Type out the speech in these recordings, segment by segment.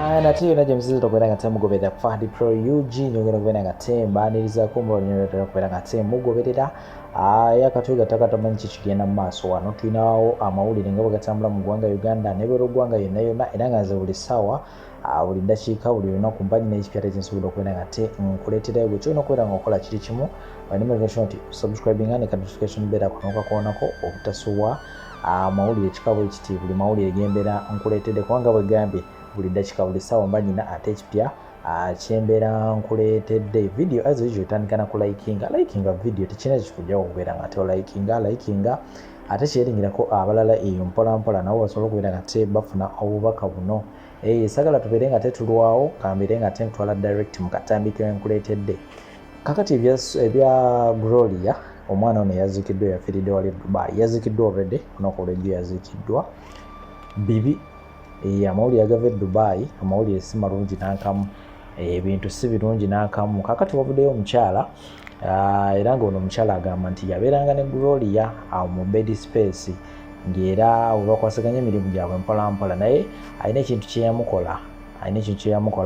Natiyo na James tokwera ngate mugoberera Fadi Pro UG nyongera kubera ngate mbaniriza kumbo nyongera kubera ngate mugoberera yakatuga takatamanyi kigenda mu maaso wano tulinawo amawulire ngabo gatambula mu ggwanga Uganda ne bero ggwanga yonna era nga buli ssaawa buli ddakiika buli lunaku mbanyi n'ekipyata ekyensuubira okubeera ngate nkuleeterayo bwe kyolina okubeera ng'okola kiri kimu animation nti subscribing ne notification bell kunokakoonako obutasuwa amawulire ekikabo ekiti buli mawulire gembeera nkuleetedde kubanga bwe gambye buli dakika buli ssaawa mba nyina ate ekipya kyembeera nkuleetedde video as usual tandikana ku likinga video tekina kikujjawo okubeera nga ate likinga ate kyeringerako abalala eyo mpolampola nabo basobola okubeera nga te bafuna obubaka buno sagala tubeere nga tetulwawo kambeere nga te ntwala direct mu katambi ke nkuleetedde kakati ebya Gloria omwana ono yaziikiddwa yafiiridde wali Dubai yaziikiddwa already onokolejjo yaziikiddwa bibi amawulire agava Dubai amawulire si malungi n'akamu ebintu si birungi n'akamu kakati wavuddeyo omukyala era ng'ono omukyala agamba nti yabeeranga ne Gloria mu bed space ng'era webakwasaganya emirimu gyabwe mpolampola naye alina ekintu kyeyamukola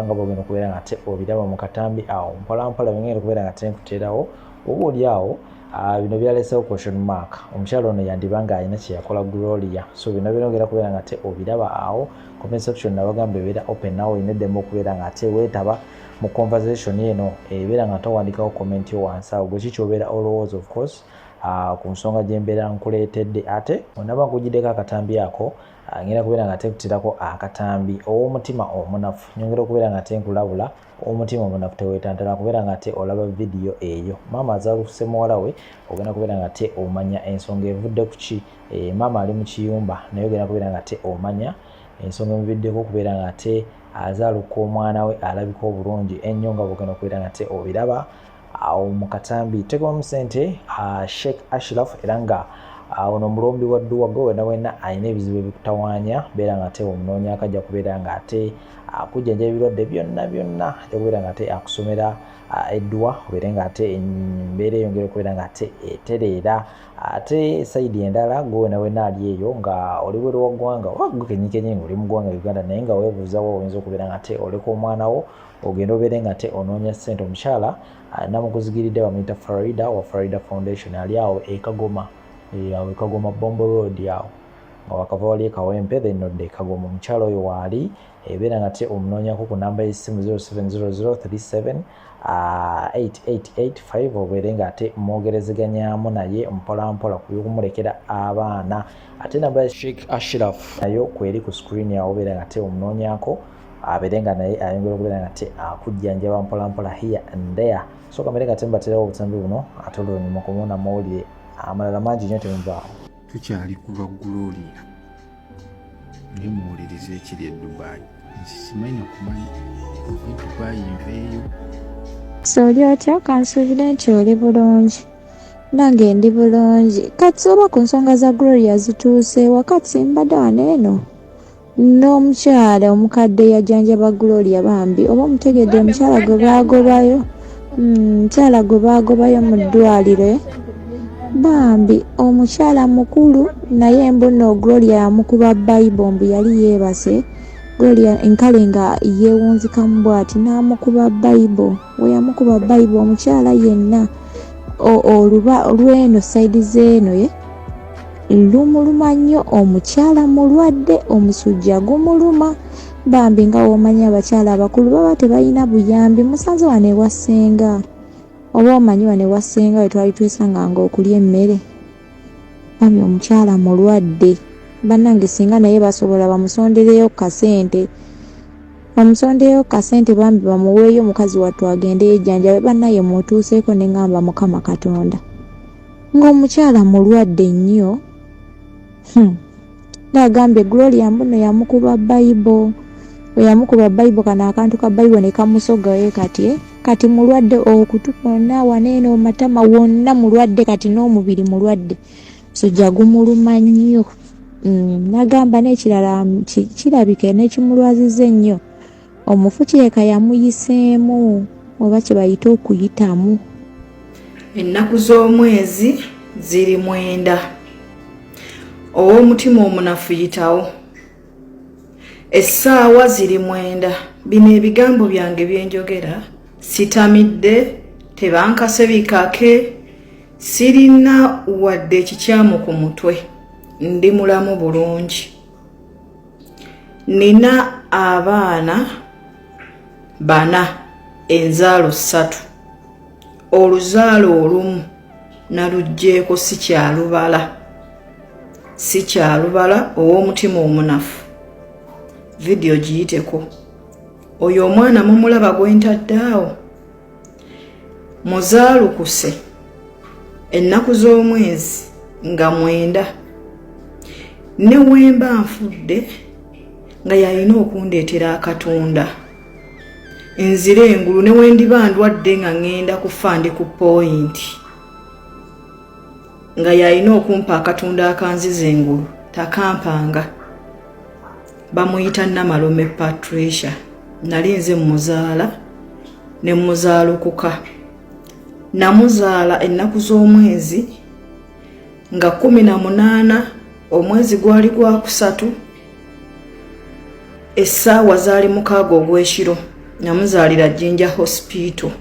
nga bwogenda okubeera nga te obiraba mu katambi awo mpolampola bengenda okubeera nga te nkuteerawo oba oli awo bino byalesewo question mark omukyala ono yandiba nga alina kyeyakola Gloria so bino byongera kubeera nga te obiraba awo comment section nabagamba ebeera open nawe olina eddembe okubeera nga ate weetaba mu conversation eno ebeera nga towandikawo comment yo wansi awo gwe kikyobeera olowooza of course ku nsonga gyembeera nkuleetedde ate onaba nkugiddeko akatambi ako ngenda kubeera nga tekutirako akatambi ow'omutima omunafu nyongera okubeera nga tenkulabula omutima omunafu teweetantala kubeera nga te olaba video eyo maama azaaluse muwala we ogenda kubeera nga te omanya ensonga evudde ku ki maama ali mu kiyumba naye ogenda kubeera nga te omanya ensonga emuviddeko okubeera nga te azaaluka omwana we alabika obulungi ennyo nga bwogenda okubeera nga te obiraba awo mu katambi tegomu ssente Sheikh Ashraf era nga ono omulombi wa dduwa gwe wena alina ebizibu ebikutawaanya beera nga ate omunoonya akajja kubeera nga ate akujjanja ebirwadde byonna ajja kubeera nga ate akusomera edduwa obeere nga ate embeera eyongera okubeera nga ate etereera ate sayidi endala gwe wena ali eyo nga oli bweru wa ggwanga wagwe kenyikenyi nga oli mu ggwanga Uganda naye nga weebuuzawo oyinza okubeera nga ate oleka omwana wo ogenda obeere nga te onoonya ssente omukyala namukuzigiridde bamuyita Farida wa Farida Foundation ali awo Kagoma Kagoma Bombo Road awo nga wakava wali Kawempe then nodde Kagoma omukyala oyo waali ebeera nga te omunoonyako ku namba y'essimu 0700378885 obeere nga ate mwogerezeganyaamu naye mpolampola kuyokumulekera abaana ate namba ya Sheikh Ashraf nayo kweri ku screen yawo obeera nga te omunoonyako abeere nga naye ayongera okubeera nga te akujjanjaba mpolampola here and there so kamere nga te mbateerawo obutambi buno ate oluvannyuma kumuona mawulire amalala mangi nnyo temuvaawo tukyali ku lwa Gloria naye muwuliriza ekiri e Dubai nsimanyi okumanyi Dubai nveeyo so oli otya kansuubire nti oli bulungi nange ndi bulungi kati oba ku nsonga za Gloria zituuse wakati mbadde wano eno n'omukyala omukadde yajjanjaba Gloria bambi oba omutegedde omukyala gwe baagobayo mu ddwaliro bambi omukyala mukulu naye embuno Gloria yamukuba Bible mbu yali yeebase Gloria enkale nga yeewunzikamu bw'ati n'amukuba Bible we yamukuba Bible omukyala yenna oluba lw'eno sayidi z'eno ye lumuluma nnyo omukyala mulwadde omusujja gumuluma bambi nga w'omanyi abakyala abakulu baba tebalina buyambi musanze wano ewassenga oba omanyi wano ewassenga we twali twesanganga okulya emmere bambi omukyala mulwadde bannange singa naye basobola bamusondereyo kasente bambi bamuweeyo mukazi wattu agende yejjanjabe bannaye mutuuseeko ne ngamba Mukama Katonda ng'omukyala mulwadde nnyo nagambye Gloria mbuno yamukuba Bible kano akantu ka Bible ne kamusogayo kati mulwadde okutu kwonna waneeno matama wonna mulwadde kati n'omubiri mulwadde sujja gumuluma nnyo nagamba n'ekirala kirabika n'ekimulwaziza ennyo omufu kireka yamuyiseemu oba kye bayita okuyitamu ennaku z'omwezi ziri 9 ow'omutima omunafu yitawo essaawa ziri 9. Bino ebigambo byange byenjogera sitamidde, tebankase bikake, sirina wadde ekikyamu ku mutwe, ndi mulamu bulungi. Nina abaana 4, enzaalo 3. Oluzaalo olumu nalugjeeko sikyalubala ow'omutima omunafu. Video giyiteko. Oyo omwana mumulaba gwe ntadde muzaalukuse ennaku z'omwezi nga 9, ne wemba nfudde nga yalina okundeetera akatunda. Nzira engulu ne wendiba ndwadde nga ngenda kufa ndi ku point, nga yalina okumpa akatunda akanziza engulu takampanga. Bamuyita Namalome Patricia. Nali nze muzaala ne muzaalukuka. Namuzaala ennaku z'omwezi nga 18, omwezi gwali gwa 3, essaawa zaali 6 ogw'ekiro. Namuzaalira Jinja Hospital.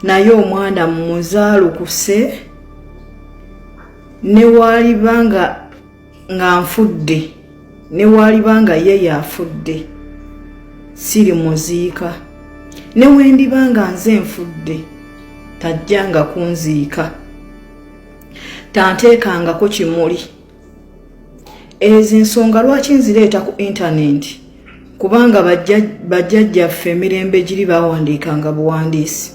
Naye omwana muzaalukuse ne waalibanga nga nfudde, ne waalibanga ye yafudde, siri muziika. Ne wendibanga nze nfudde, tajjanga kunziika, tanteekangako kimuli. Ezo ensonga lwaki nzireeta ku internet, kubanga bajjajjaffe emirembe giri bawandiikanga buwandiisi.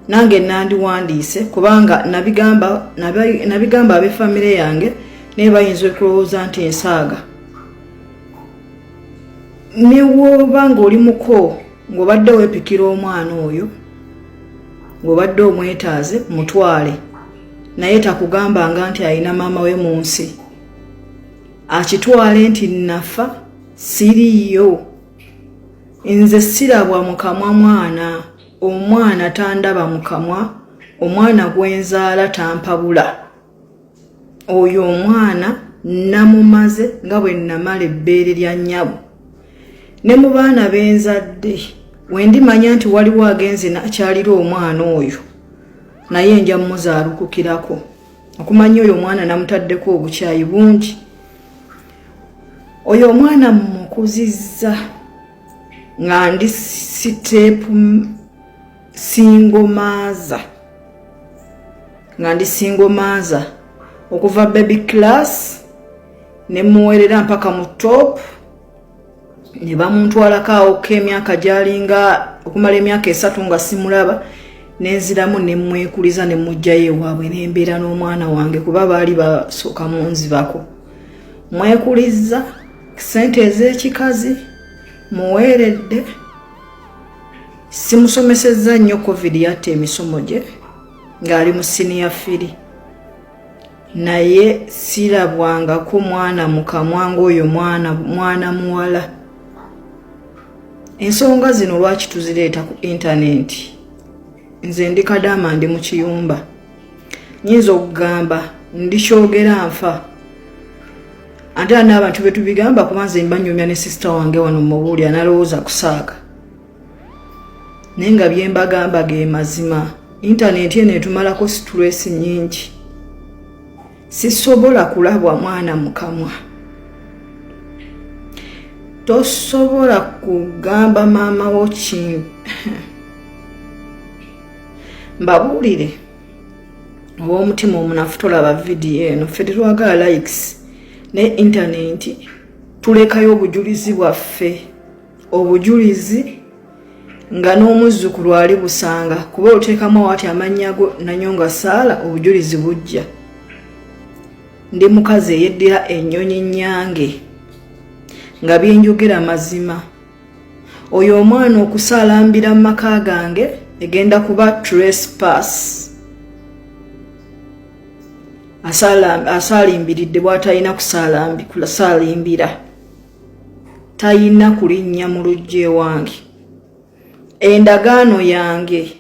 Nange nandiwandiise kubanga nabigamba ab'effamire yange naye bayinza okulowooza nti ensaaga. Ne woba ng'oli muko ng'obadde weepikira omwana oyo, ng'obadde omwetaaze mutwale, naye takugambanga nti alina maama we mu nsi. Akitwale nti nafa, siriyo. Nze sirabwa mu kamwa mwana, omwana tandaba mu kamwa, omwana gwenzaala tampabula. Oyo omwana namumaze nga bwe namala ebbeere lya nnyabo. Ne mu baana benzadde, wendimanya nti waliwo agenze nakyalira omwana oyo, naye nja muzaalukukirako. Okumanya oyo omwana namutaddeko obukyayi bungi. Oyo omwana mukuzizza nga ndi siteepu singomaaza okuva baby class ne muwerera mpaka mu top, ne bamuntwalako awo k'emyaka gyalinga okumala emyaka 3 nga simulaba, nenziramu ne mwekuliza ne mujjayo ewaabwe n'embeera n'omwana wange kuba baali basooka munzibako. Mwekuliza sente ez'ekikazi muweeredde. Simusomesezza nnyo covid yatta emisomo gye ng'ali mu senior 3, naye sirabwangako mwana mukamwa ng'oyo mwana muwala. Ensonga zino lwaki tuzireeta ku internet? Nze ndi Kadaama, ndi mu kiyumba. Nyinza okugamba ndikyogera nfa, ate n'abantu be tubigamba kuba nze mbanyumya ne sister wange wano mubuulya nalowooza kusaaga. Naye nga bye mbagamba ge mazima. Internet eno etumalako stress nyingi. Sisobola kulabwa mwana mukamwa. Tosobola kugamba maama wo kintu. Mbabuulire ow'omutima omunafu tolaba video eno, ffe tetwagala likes ne internet tulekayo obujulizi bwaffe. Obujulizi nga n'omuzzukulu ali busanga, kuba oteekamu wati amannya go Nanyonga Saala, obujulizi bujja. Ndi mukazi eyeddira ennyonyi nnyange nga byenjogera mazima. Oyo omwana okusaalambira mu maka gange egenda kuba trespass. Asaalimbiridde bw'atalina kusaalimbira, talina kulinnya mu lugje wange. Endagaano yange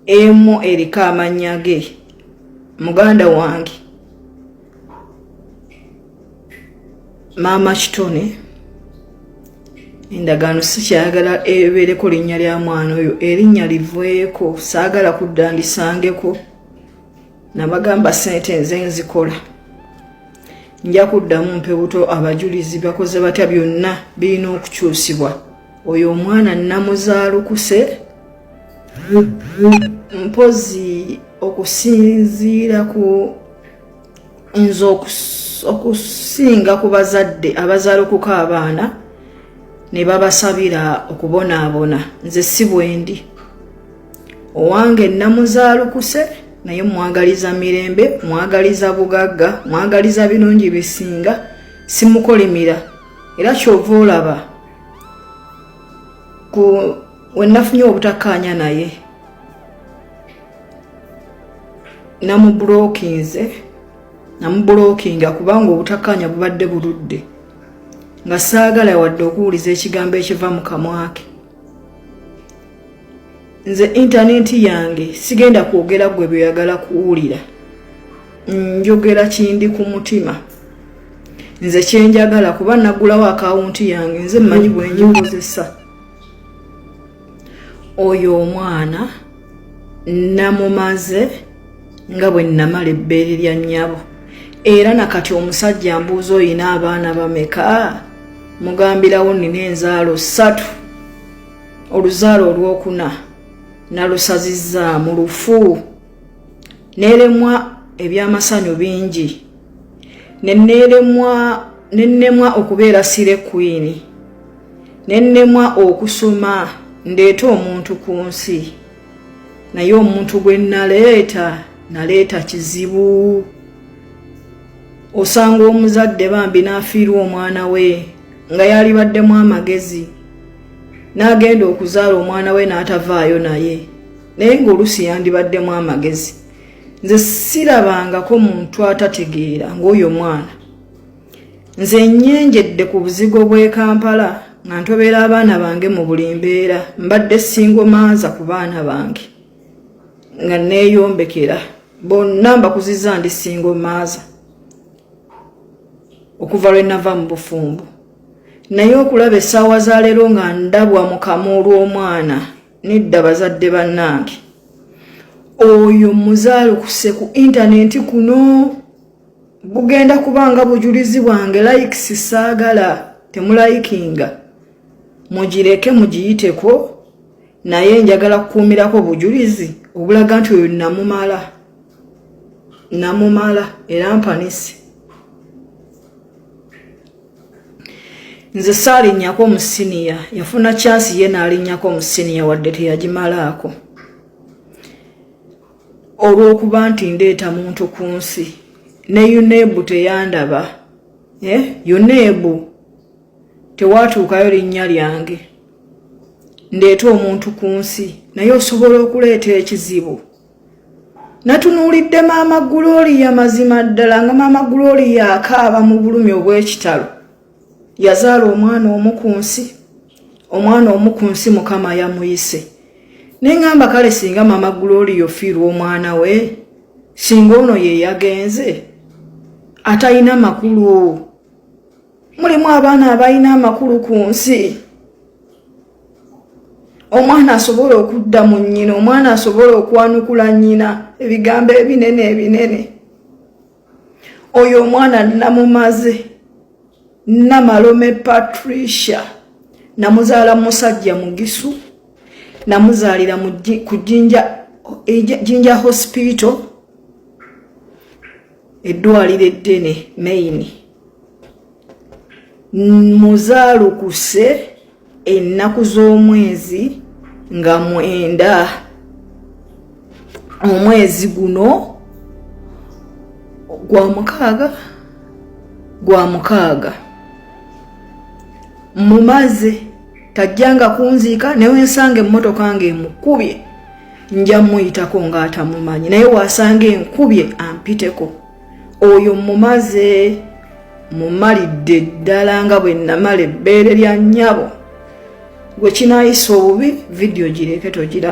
emu eriko amannya ge, muganda wange maama kitone endagaano sikyayagala ebeereko linnya lya mwana oyo, erinnya liveeko, saagala kudda ndisangeko. Nabagamba ssente nze nzikola, nja kuddamu mpe buto abajulizi bakoze batya, byonna birina okukyusibwa. Oyo omwana namuzaalukuse, mpozi okusinziira ku nze okusinga ku bazadde abazaalukuka abaana ne babasabira okubonaabona. Nze si bwendi, owange namuzaalukuse naye mwagaliza mirembe, mwagaliza bugagga, mwagaliza birungi bisinga, simukolimira. Era kyova olaba wenafunye obutakkaanya naye namubulookinga kubanga obutakkaanya bubadde buludde, nga saagala wadde okuwuliza ekigambo ekiva mu kamwa ke. Nze intaneti yange sigenda kwogera gwe byeyagala kuwulira, njogera kindi ku mutima. Nze kyenjagala kuba nagulawo akawunti yange, nze mmanyi bwe ngikozesa. Oyo omwana namumaze nga bwe namala ebbeere lya nnyabo. Era nakati omusajja mbuuza oyina abaana bameka? Mugambirawo nina enzaalo 3, oluzaalo olwokuna nalusazizza mu lufu, neeremwa ebyamasanyu bingi, nennemwa okubeera sire queen, nennemwa okusoma ndeeta omuntu ku nsi, naye omuntu gwe naleeta kizibu. Osanga omuzadde bambi n'afiirwa omwana we nga yalibaddemu amagezi, n'agenda okuzaala omwana we n'atavaayo naye, naye ng'olusi yandibaddemu amagezi. Nze sirabangako muntu atategeera ng'oyo mwana. Nze nnyenjedde ku buzigo bw'e Kampala nga ntobera abaana bange mu buli mbeera, mbadde singomaaza ku baana bange nga neeyombekera, bonna mbakuzizza ndi singomaaza okuva lwe nava mu bufumbo. Naye okulaba essaawa za leero nga ndabwa mu kamu olw'omwana, nedda bazadde bannange. Oyo muzaalukuse ku intaneti kuno, bugenda kubanga bujulizi bwange. Likes saagala, temulayikinga, mugireke mugiyiteko, naye njagala kukuumirako bujulizi obulaga nti oyo namumala era mpanisi. Nze saalinnyako mu siniya, yafuna chansi ye n'alinnyako mu siniya wadde teyagimalaako, olw'okuba nti ndeeta muntu ku nsi. Ne yuneebu teyandaba, yuneebu tewaatuukayo linnya lyange. Ndeeta omuntu ku nsi naye osobola okuleeta ekizibu. Natunuulidde maama Gloria mazima ddala nga maama Gloria akaaba mu bulumi obw'ekitalo. Yazaala omwana omu ku nsi Mukama yamuyise. Neŋŋamba kale singa maama Gloria ofiirwa omwana we, singa ono ye yagenze atalina makulu. Mulimu abaana abalina amakulu ku nsi. Omwana asobola okudda mu nnyina, omwana asobola okwanukula nnyina ebigambo ebinene. Oyo omwana namumaze. Namalome Patricia namuzaala musajja Mugisu, namuzaalira ku Jinja Hospital, eddwaliro eddene Main. Muzaalukuse ennaku z'omwezi nga 9, omwezi guno gwa mukaaga. Mumaze tajjanga kunziika, newe nsanga emmotoka ng'emukubye nja muyitako ng'atamumanyi, naye wasanga enkubye ampiteko. Oyo mumaze, mumalidde ddala nga bwe namala ebbeere lya nnyabo. Gwe kinaayisa obubi, vidiyo gireke togira.